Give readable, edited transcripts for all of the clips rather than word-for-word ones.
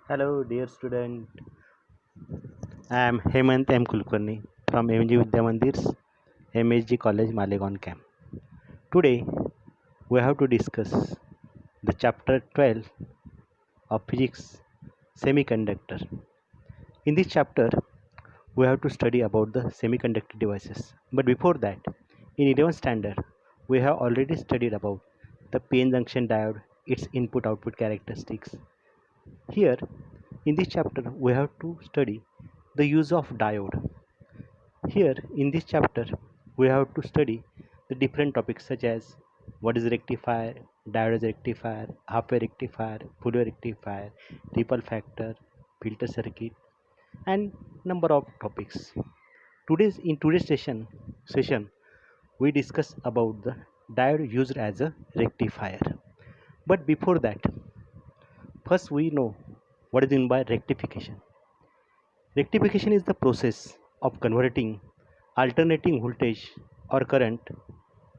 Hello, dear student. I am Hemant M. Kulkarni from MG Vidya Mandir's MSG College Malegaon camp. Today, we have to discuss the chapter 12 of Physics Semiconductor. In this chapter, we have to study about the semiconductor devices. But before that, in 11th standard, we have already studied about the PN junction diode, its input-output characteristics. Here, in this chapter, we have to study the use of diode. Here in this chapter, we have to study the different topics such as what is rectifier, diode is rectifier, half-wave rectifier, full-wave rectifier, ripple factor, filter circuit, and number of topics. In today's session we discuss about the diode used as a rectifier. But before that, first we know what is meant by rectification. Rectification is the process of converting alternating voltage or current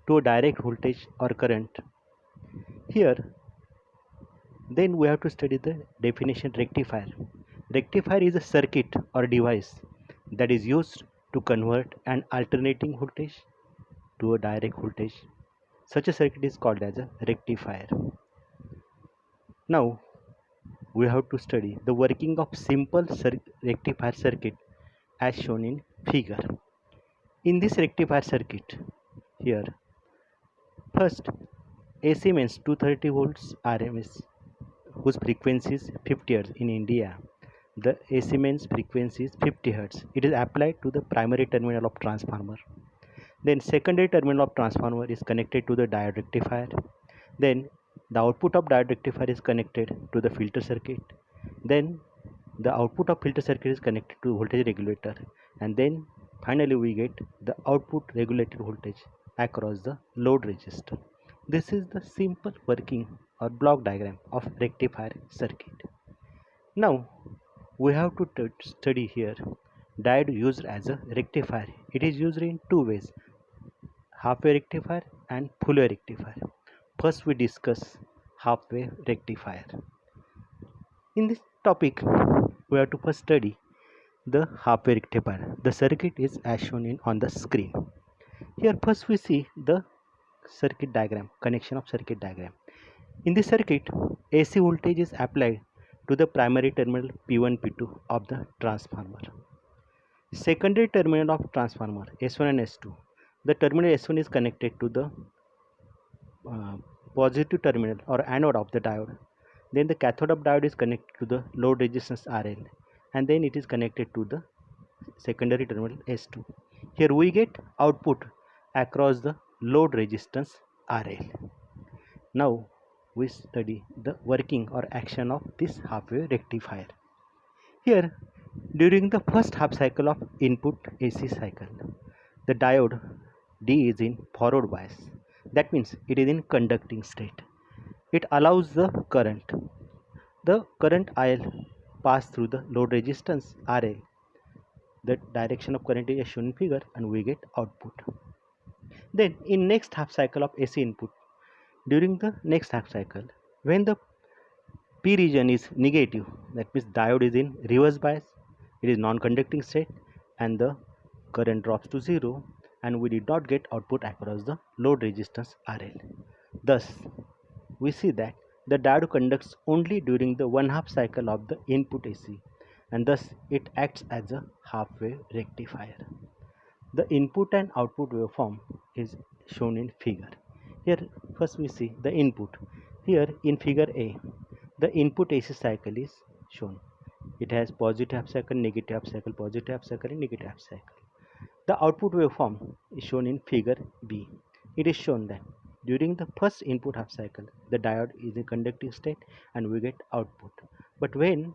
to a direct voltage or current. Here, then we have to study the definition rectifier. Rectifier is a circuit or device that is used to convert an alternating voltage to a direct voltage. Such a circuit is called as a rectifier. Now, we have to study the working of simple rectifier circuit as shown in figure. In this rectifier circuit, here, first AC means 230 volts RMS whose frequency is 50 Hz in India. The AC mains frequency is 50 Hz. It is applied to the primary terminal of transformer. Then secondary terminal of transformer is connected to the diode rectifier. Then the output of diode rectifier is connected to the filter circuit. Then the output of filter circuit is connected to voltage regulator. And then finally we get the output regulated voltage across the load resistor. This is the simple working or block diagram of rectifier circuit. Now we have to study here diode used as a rectifier. It is used in two ways, half-wave rectifier and full-wave rectifier. First we discuss half-wave rectifier. In this topic we have to first study the half-wave rectifier. The circuit is as shown on the screen. Here first we see the circuit diagram, connection of circuit diagram. In this circuit, AC voltage is applied to the primary terminal P1 P2 of the transformer. Secondary terminal of transformer S1 and S2. The terminal S1 is connected to the uh, positive terminal or anode of the diode. Then the cathode of diode is connected to the load resistance RL, and then it is connected to the secondary terminal S2. Here we get output across the load resistance RL. Now we study the working or action of this half-wave rectifier. Here, during the first half cycle of input AC cycle, the diode D is in forward bias. That means it is in conducting state. It allows the current IL pass through the load resistance RL. The direction of current is shown in figure and we get output. Then in next half cycle of AC input, during the next half cycle, when the P region is negative, that means diode is in reverse bias, it is non-conducting state and the current drops to 0 and we did not get output across the load resistance RL. Thus, we see that the diode conducts only during the one half cycle of the input AC and thus it acts as a half-wave rectifier. The input and output waveform is shown in figure. Here first we see the input. Here in figure A, the input AC cycle is shown. It has positive half cycle, negative half cycle, positive half cycle and negative half cycle. The output waveform is shown in figure B. It is shown that during the first input half cycle, the diode is in conducting state and we get output. But when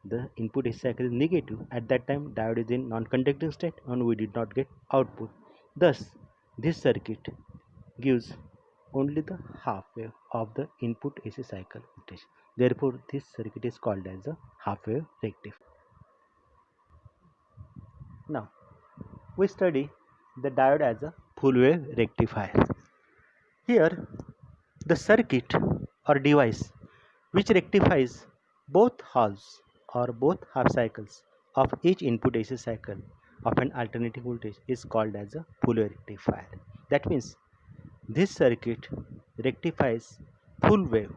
the input AC cycle is negative, at that time diode is in non-conducting state and we did not get output. Thus, this circuit gives only the half wave of the input AC cycle voltage. Therefore, this circuit is called as a half wave rectifier. Now, we study the diode as a full wave rectifier. Here, the circuit or device which rectifies both halves or both half cycles of each input AC cycle of an alternating voltage is called as a full wave rectifier. That means this circuit rectifies full wave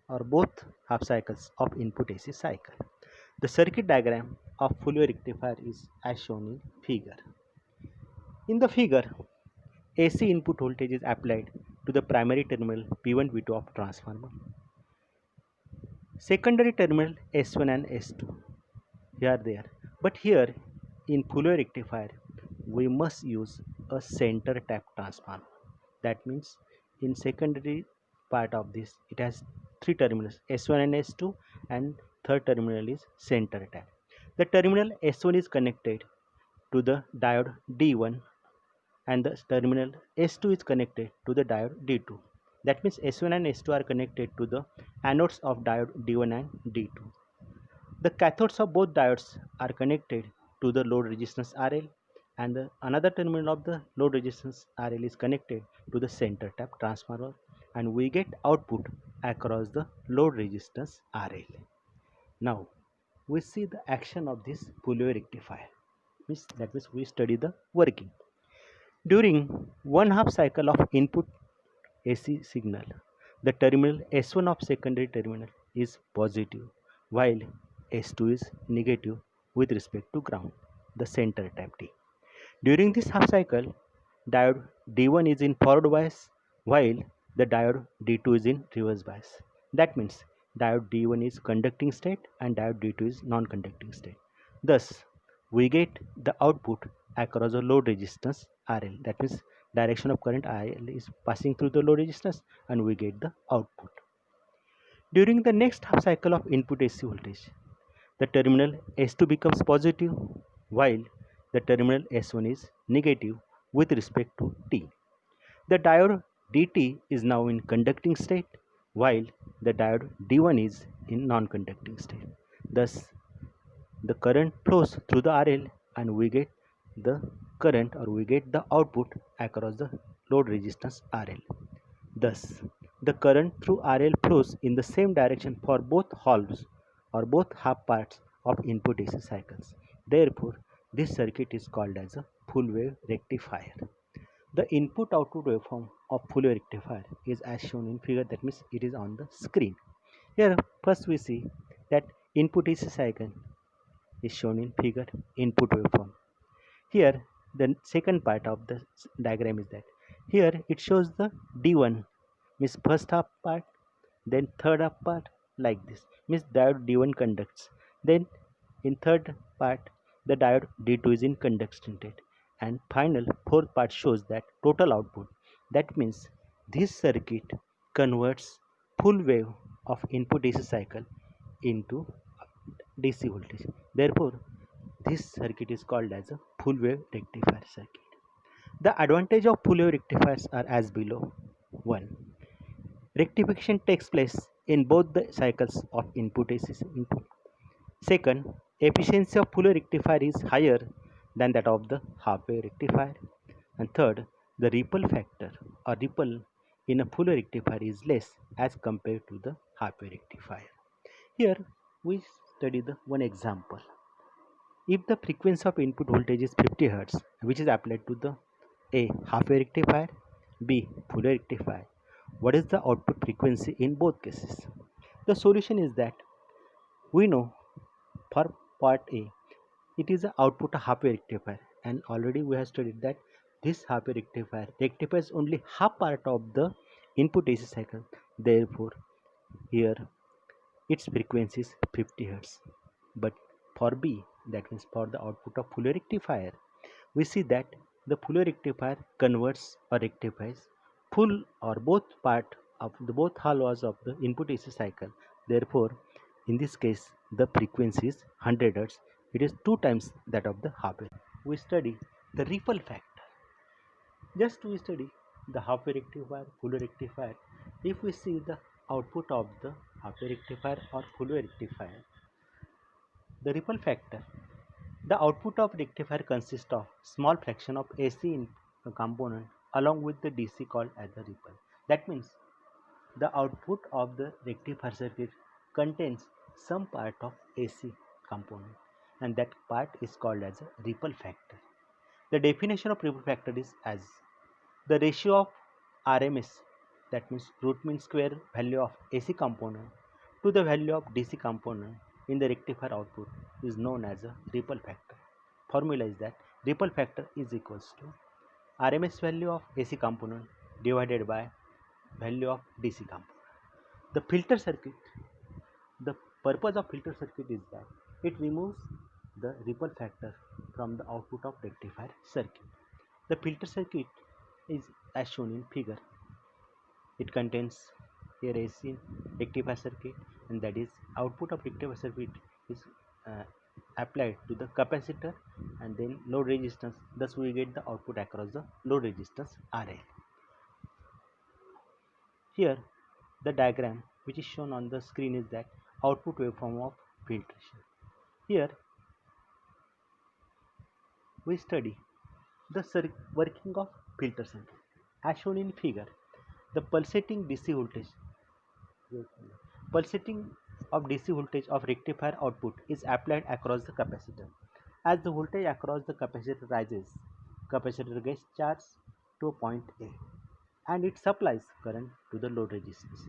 or both half cycles of input AC cycle. The circuit diagram of full wave rectifier is as shown in figure. In the figure, AC input voltage is applied to the primary terminal P1 P2 of transformer. Secondary terminal S1 and S2 here there. But here in full wave rectifier we must use a center tap transformer. That means in secondary part of this it has three terminals S1 and S2, and third terminal is center tap. The terminal S1 is connected to the diode D1 and the terminal S2 is connected to the diode D2. That means S1 and S2 are connected to the anodes of diode D1 and D2. The cathodes of both diodes are connected to the load resistance RL, and another terminal of the load resistance RL is connected to the center tap transformer, and we get output across the load resistance RL. Now we see the action of this full wave rectifier. That means we study the working. During one half cycle of input AC signal, the terminal S1 of secondary terminal is positive while S2 is negative with respect to ground, the center tap D. During this half cycle, diode D1 is in forward bias while the diode D2 is in reverse bias. That means diode D1 is conducting state and diode D2 is non-conducting state. Thus, we get the output across a load resistance RL. That means direction of current IL is passing through the load resistance and we get the output. During the next half cycle of input AC voltage, the terminal S2 becomes positive while the terminal S1 is negative with respect to T. The diode DT is now in conducting state while the diode D1 is in non-conducting state. Thus, the current flows through the RL and we get the current or we get the output across the load resistance RL. Thus, the current through RL flows in the same direction for both halves or both half parts of input AC cycles. Therefore, this circuit is called as a full wave rectifier. The input output waveform of full wave rectifier is as shown in figure, that means it is on the screen. Here first we see that input AC cycle is shown in figure input waveform. Here the second part of the diagram is that here it shows the D1 means first half part, then third half part, like this means diode D1 conducts, then in third part the diode D2 is in conduction state, and final fourth part shows that total output. That means this circuit converts full wave of input AC cycle into DC voltage. Therefore, this circuit is called as a full wave rectifier circuit. The advantage of full wave rectifiers are as below. 1. Rectification takes place in both the cycles of input AC input. Second, efficiency of full wave rectifier is higher than that of the half wave rectifier. And third, the ripple factor or ripple in a full wave rectifier is less as compared to the half wave rectifier. Here we study the one example. If the frequency of input voltage is 50 Hz, which is applied to the A half wave rectifier, B full wave rectifier, what is the output frequency in both cases? The solution is that we know for part A, it is the output of half wave rectifier, and already we have studied that this half wave rectifier rectifies only half part of the input AC cycle. Therefore, here its frequency is 50 Hz. But for B, that means for the output of full wave rectifier, we see that the full wave rectifier converts or rectifies full or both part of the both halves of the input AC cycle. Therefore, in this case, the frequency is 100 Hz. It is 2 times that of the half wave. We study the ripple factor. Just we study the half wave rectifier, full wave rectifier. If we see the output of the half wave rectifier or full wave rectifier, the ripple factor, the output of rectifier consists of small fraction of AC in component along with the DC called as the ripple. That means the output of the rectifier circuit contains some part of AC component, and that part is called as a ripple factor. The definition of ripple factor is as the ratio of RMS, that means root mean square value of AC component to the value of DC component in the rectifier output is known as a ripple factor. Formula is that ripple factor is equals to RMS value of AC component divided by value of DC component. The filter circuit, the purpose of filter circuit is that it removes the ripple factor from the output of rectifier circuit. The filter circuit is as shown in figure. It contains a AC rectifier circuit, and that is output of rectifier circuit is uh, applied to the capacitor and then load resistance. Thus, we get the output across the load resistance RL. Here, the diagram which is shown on the screen is that output waveform of filtration. Here, we study the working of filter circuit. As shown in figure, the pulsating DC voltage pulsating of DC voltage of rectifier output is applied across the capacitor. As the voltage across the capacitor rises, capacitor gets charged to a point A and it supplies current to the load resistance.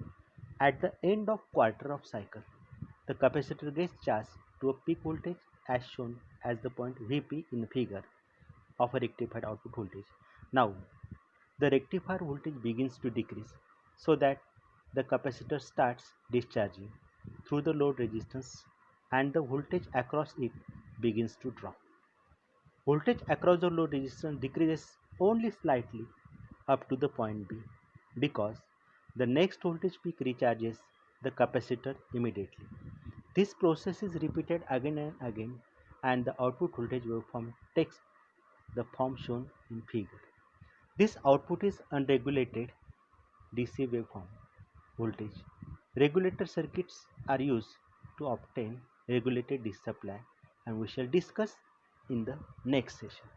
At the end of quarter of cycle, the capacitor gets charged to a peak voltage as shown as the point Vp in the figure of a rectified output voltage. Now, the rectifier voltage begins to decrease so that the capacitor starts discharging through the load resistance and the voltage across it begins to drop. Voltage across the load resistance decreases only slightly up to the point B because the next voltage peak recharges the capacitor immediately. This process is repeated again and again, and the output voltage waveform takes the form shown in figure. This output is unregulated DC waveform voltage. Regulator circuits are used to obtain regulated DC supply, and we shall discuss in the next session.